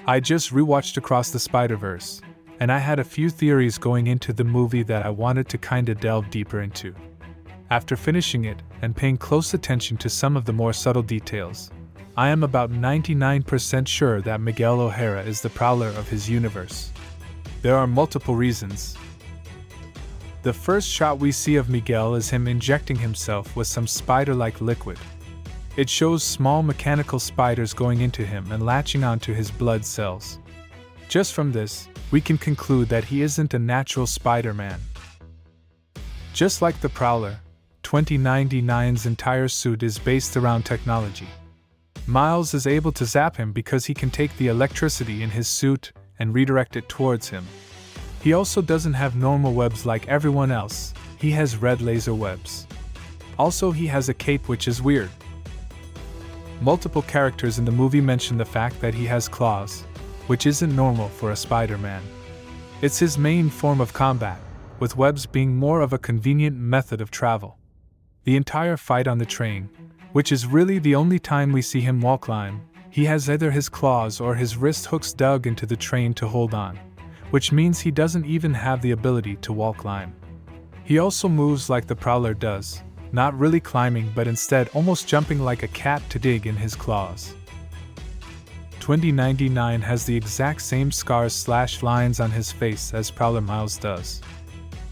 I just rewatched Across the Spider-Verse, and I had a few theories going into the movie that I wanted to kinda delve deeper into. After finishing it and paying close attention to some of the more subtle details, I am about 99% sure that Miguel O'Hara is the Prowler of his universe. There are multiple reasons. The first shot we see of Miguel is him injecting himself with some spider-like liquid. It shows small mechanical spiders going into him and latching onto his blood cells. Just from this, we can conclude that he isn't a natural Spider-Man. Just like the Prowler, 2099's entire suit is based around technology. Miles is able to zap him because he can take the electricity in his suit and redirect it towards him. He also doesn't have normal webs like everyone else, he has red laser webs. Also, he has a cape, which is weird. Multiple characters in the movie mention the fact that he has claws, which isn't normal for a Spider-Man. It's his main form of combat, with webs being more of a convenient method of travel. The entire fight on the train, which is really the only time we see him wall climb, he has either his claws or his wrist hooks dug into the train to hold on, which means he doesn't even have the ability to wall climb. He also moves like the Prowler does, not really climbing but instead almost jumping like a cat to dig in his claws. 2099 has the exact same scars/lines on his face as Prowler Miles does.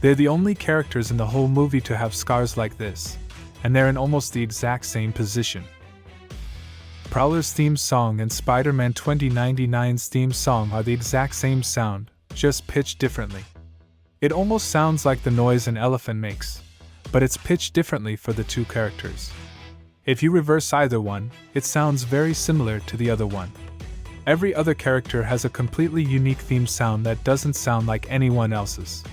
They're the only characters in the whole movie to have scars like this, and they're in almost the exact same position. Prowler's theme song and Spider-Man 2099's theme song are the exact same sound, just pitched differently. It almost sounds like the noise an elephant makes, but it's pitched differently for the two characters. If you reverse either one, it sounds very similar to the other one. Every other character has a completely unique theme sound that doesn't sound like anyone else's.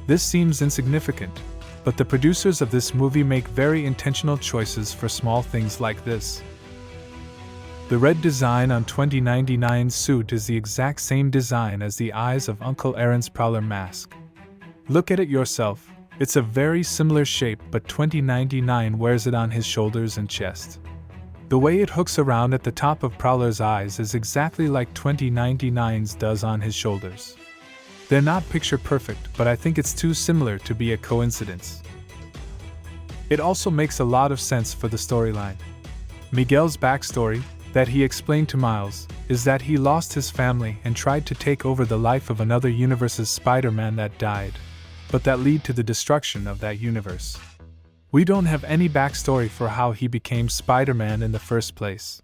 This seems insignificant, but the producers of this movie make very intentional choices for small things like this. The red design on 2099's suit is the exact same design as the eyes of Uncle Aaron's Prowler mask. Look at it yourself, it's a very similar shape, but 2099 wears it on his shoulders and chest. The way it hooks around at the top of Prowler's eyes is exactly like 2099's does on his shoulders. They're not picture perfect, but I think it's too similar to be a coincidence. It also makes a lot of sense for the storyline. Miguel's backstory, that he explained to Miles, is that he lost his family and tried to take over the life of another universe's Spider-Man that died, but that led to the destruction of that universe. We don't have any backstory for how he became Spider-Man in the first place.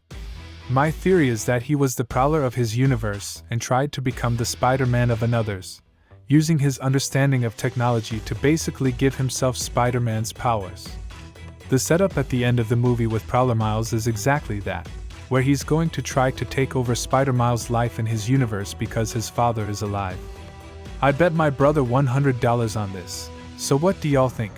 My theory is that he was the Prowler of his universe and tried to become the Spider-Man of another's, using his understanding of technology to basically give himself Spider-Man's powers. The setup at the end of the movie with Prowler Miles is exactly that, where he's going to try to take over Spider-Miles' life in his universe because his father is alive. I bet my brother $100 on this, so what do y'all think?